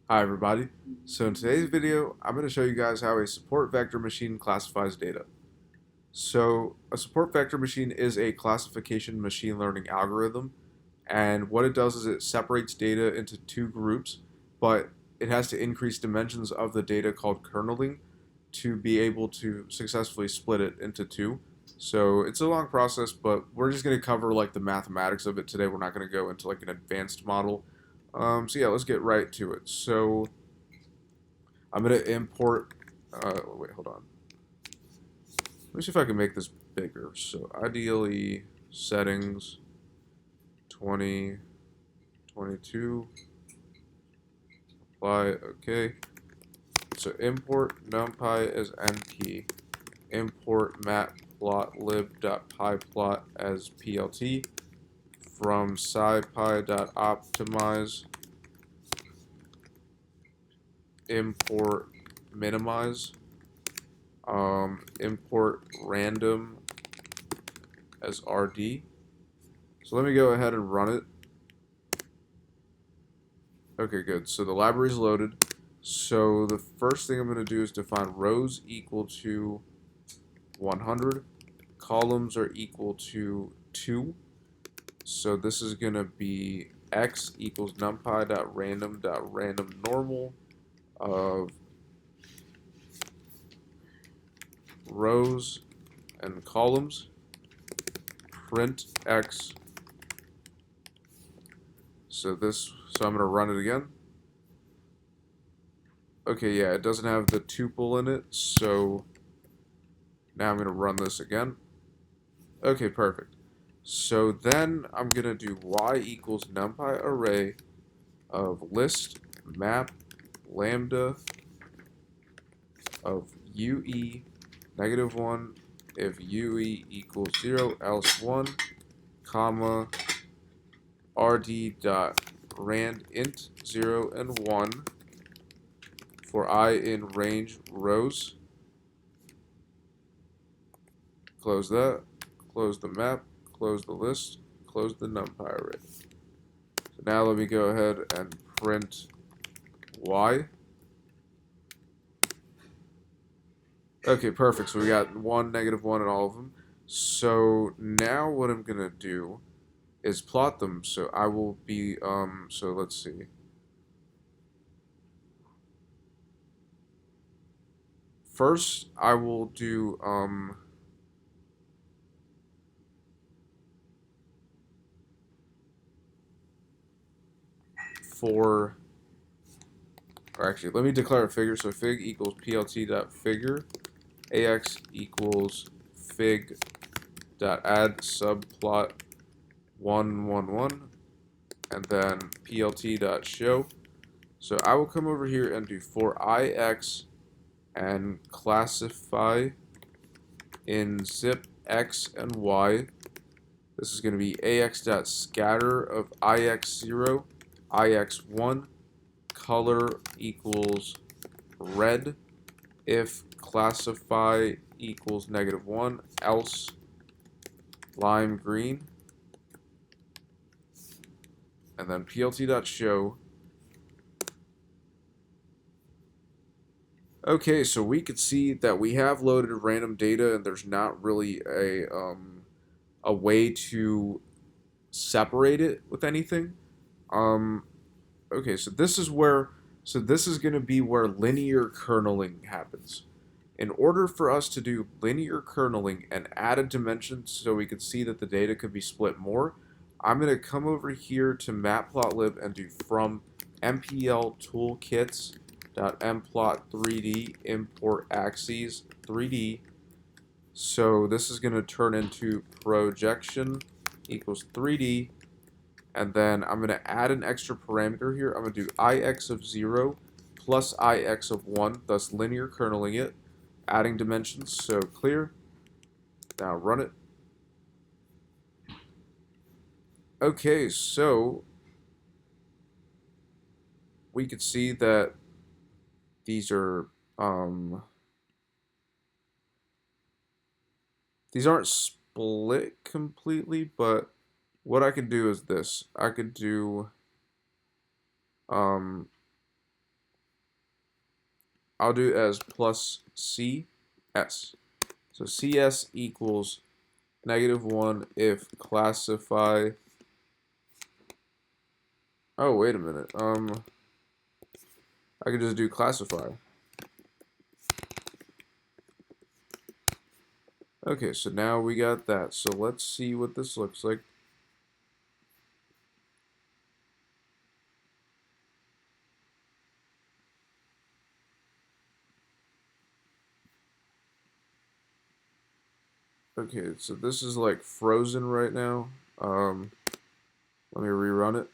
Hi everybody. So in today's video, I'm going to show you guys how a support vector machine classifies data. So a support vector machine is a classification machine learning algorithm, and what it does is it separates data into two groups, but it has to increase dimensions of the data called kerneling to be able to successfully split it into two. So it's a long process, but we're just going to cover like the mathematics of it today. We're not going to go into like an advanced model. So yeah, let's get right to it. So I'm gonna import. Wait, hold on. Let me see if I can make this bigger. So ideally, settings 20, 22. Apply. Okay. So import numpy as np. Import matplotlib.pyplot as plt from scipy.optimize. Import minimize. Import random as rd. So let me go ahead and run it. Okay, good. So the library is loaded. So the first thing I'm going to do is define rows equal to 100. Columns are equal to 2. So this is going to be x equals numpy.random.random normal of rows and columns. Print x. So I'm going to run it again. Okay, yeah, it doesn't have the tuple in it, so now I'm going to run this again. Okay, perfect. So then I'm going to do y equals numpy array of list map lambda of ue -1 if ue equals 0 else 1 comma rd dot rand int 0 and 1 for I in range rows. Close that, close the map, close the list, close the numpy array. So now let me go ahead and print y. Okay, perfect. So we got 1, -1, and all of them. So now what I'm going to do is plot them. So I will be, so let's see. First, I will do, for, or actually, let me declare a figure. So fig equals plt.figure, ax equals fig.add subplot 111, and then plt.show. So I will come over here and do for ix and classify in zip x and y. This is going to be ax.scatter of ix0, ix1, color equals red, if classify equals -1, else lime green, and then plt.show. Okay, so we could see that we have loaded random data and there's not really a way to separate it with anything. Um, okay, so this is going to be where linear kerneling happens. In order for us to do linear kerneling and add a dimension so we could see that the data could be split more, I'm going to come over here to matplotlib and do from mpl toolkits.mplot3d import axes 3d. So this is going to turn into projection equals 3d, and then I'm going to add an extra parameter here. I'm going to do ix of 0 plus ix of 1, thus linear kerneling it, adding dimensions. So clear. Now run it. Okay, so we could see that these are these aren't split completely, but what I could do is this. I could do um I'll do it as plus CS. So CS equals -1 if classify. Oh, wait a minute. I could just do classify. Okay, so now we got that. So let's see what this looks like. Okay, so this is like frozen right now. Let me rerun it.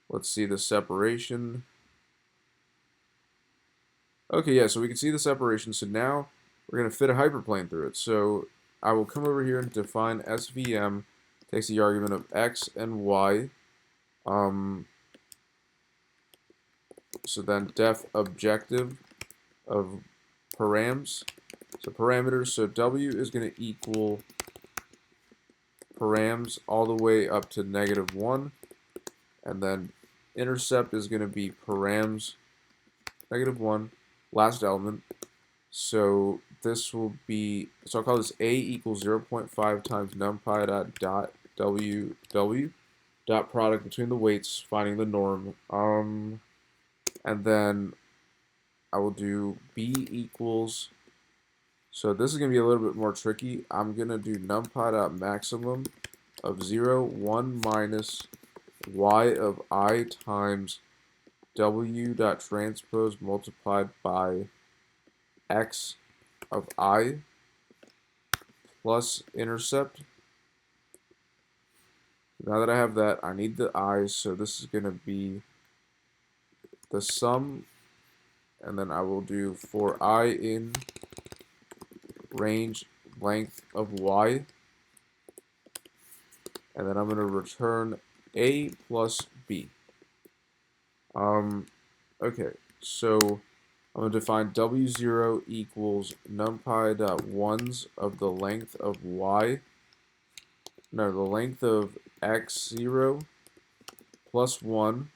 Let's see the separation. Okay, yeah, so we can see the separation. So now we're going to fit a hyperplane through it. So I will come over here and define SVM, takes the argument of x and y. So then def objective of params. So parameters, so w is going to equal params all the way up to -1. And then intercept is going to be params -1, last element. So this will be, so I'll call this a equals 0.5 times numpy dot w dot product between the weights, finding the norm. And then I will do b equals, so this is going to be a little bit more tricky. I'm going to do numpy dot maximum of 0, 1 minus y of I times w dot transpose multiplied by x of I plus intercept. Now that I have that, I need the i's, so this is going to be the sum, and then I will do for I in range length of y, and then I'm going to return a plus b. Okay, so I'm going to define w0 equals numpy dot ones of the length of y, no, the length of x0 plus 1.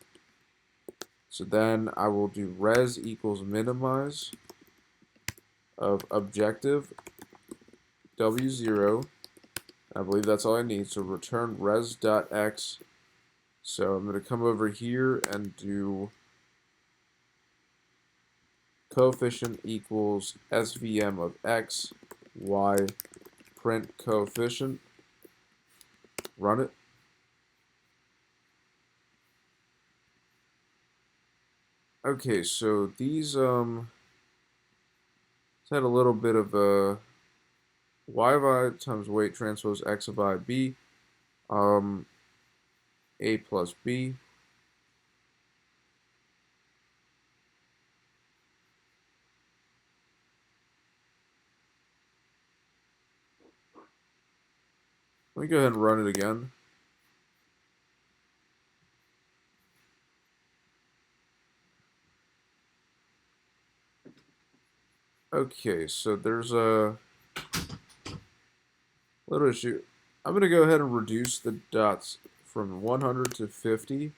So then I will do res equals minimize of objective w0. I believe that's all I need. So return res.x. So I'm going to come over here and do coefficient equals svm of x, y, print coefficient. Run it. Okay, so these had a little bit of a y of I times weight transpose x of I b, a plus b. Let me go ahead and run it again. Okay, so there's a little issue. I'm going to go ahead and reduce the dots from 100 to 50.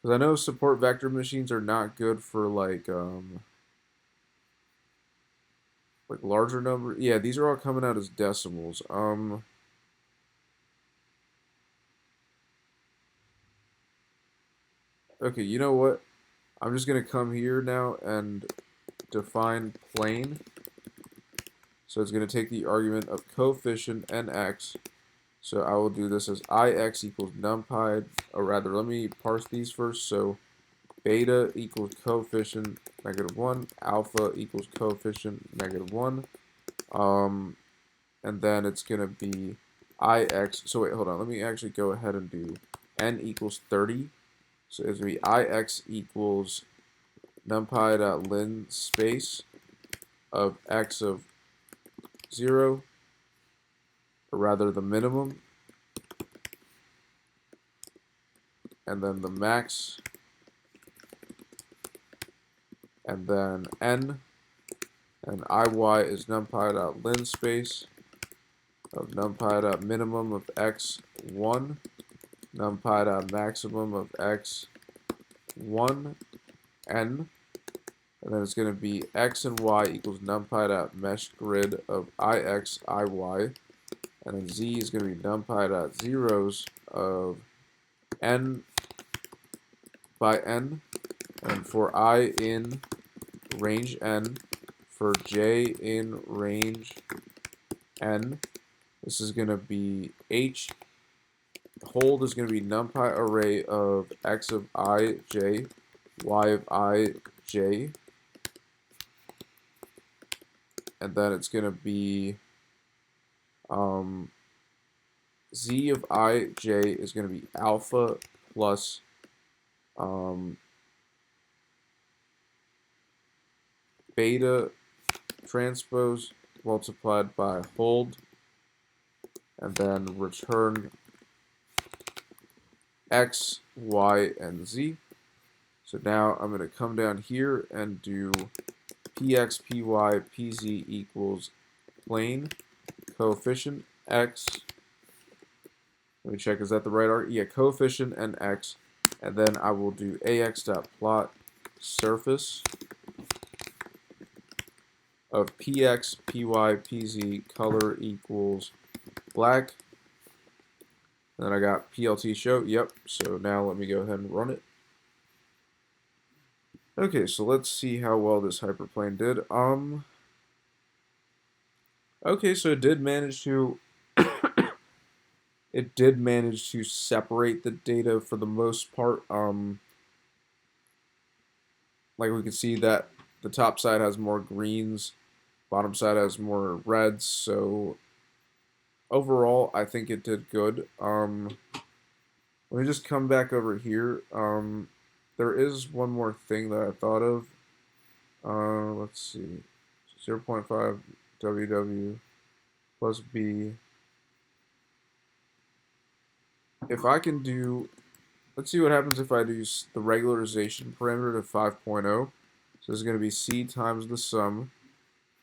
Because I know support vector machines are not good for like larger number. Yeah, these are all coming out as decimals. Okay, you know what? I'm just going to come here now and define plane. So it's going to take the argument of coefficient and x. So I will do this as ix equals numpy, or rather, let me parse these first. So beta equals coefficient -1, alpha equals coefficient -1, and then it's going to be ix. So wait, hold on. Let me actually go ahead and do n equals 30. So it's going to be ix equals numpy.lin space of x of 0, or rather the minimum, and then the max, and then n, and iy is numpy.lin space of numpy.minimum of x1 numpy dot maximum of x 1 n, and then it's going to be x and y equals numpy dot mesh grid of ix iy, and then z is going to be numpy dot zeros of n by n, and for I in range n, for j in range n, this is going to be h hold is going to be numpy array of x of I j, y of I j, and then it's going to be z of I j is going to be alpha plus beta transpose multiplied by hold, and then return x, y, and z. So now I'm going to come down here and do px, py, pz equals plane, coefficient x. Let me check, is that the right arc? Yeah, coefficient and x. And then I will do ax dot plot surface of px, py, pz color equals black. And then I got plt show. Yep. So now let me go ahead and run it. Okay, so let's see how well this hyperplane did. Okay, so it did manage to separate the data for the most part. Like we can see that the top side has more greens, bottom side has more reds, so overall I think it did good. Let me just come back over here. There is one more thing that I thought of. Let's see. 0.5 WW plus B. If I can do, let's see what happens if I do the regularization parameter to 5.0. So this is going to be C times the sum.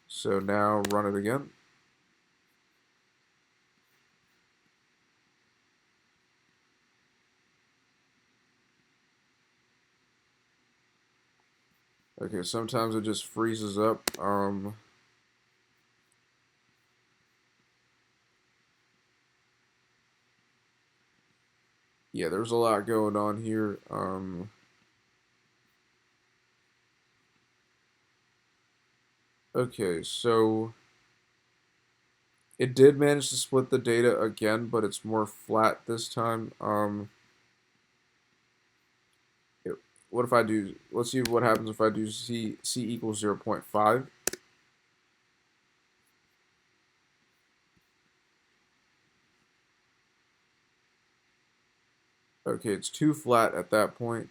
So now run it again. Okay, sometimes it just freezes up. Yeah, there's a lot going on here. Okay, so it did manage to split the data again, but it's more flat this time. What if I do, let's see what happens if I do C equals 0.5. Okay, it's too flat at that point.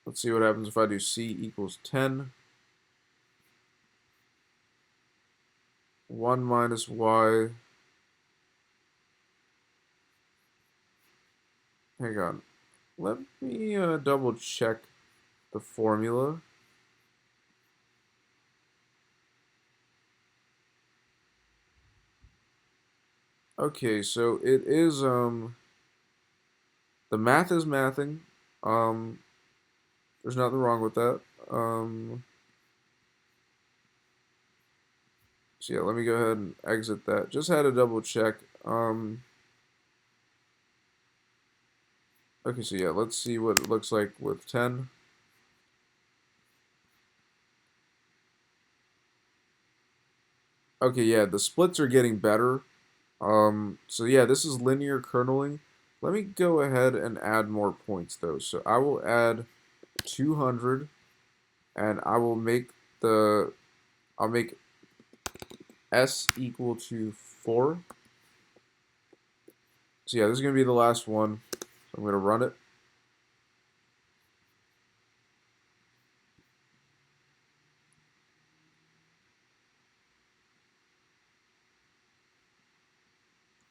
Let's see what happens if I do C equals 10. 1 minus y. Hang on. Let me double check the formula. Okay, so it is, the math is mathing. There's nothing wrong with that. So yeah, let me go ahead and exit that. Just had to double check. Okay, so yeah, let's see what it looks like with 10. Okay, yeah, the splits are getting better. So yeah, this is linear kerneling. Let me go ahead and add more points though. So I will add 200, and I'll make s equal to 4. So yeah, this is gonna be the last one. So I'm gonna run it.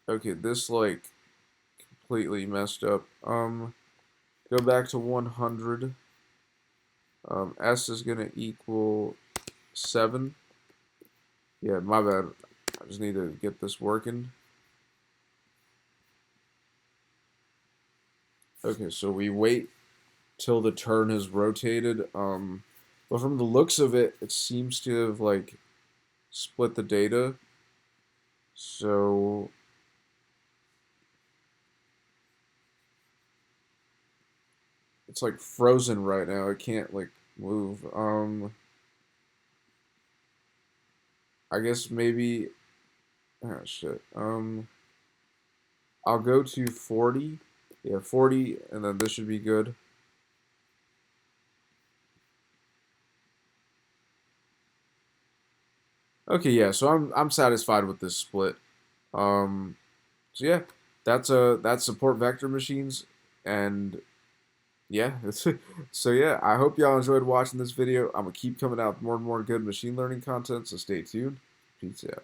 Okay, this like completely messed up. Go back to 100. S is gonna equal 7. Yeah, my bad. I just need to get this working. Okay, so we wait till the turn has rotated. But from the looks of it, it seems to have like split the data. So it's like frozen right now. It can't like move. I guess maybe. Oh shit. I'll go to 40. Yeah, 40, and then this should be good. Okay, yeah. So I'm satisfied with this split. Um, so yeah, that's support vector machines, and yeah. So yeah, I hope y'all enjoyed watching this video. I'm gonna keep coming out with more and more good machine learning content. So stay tuned. Peace out.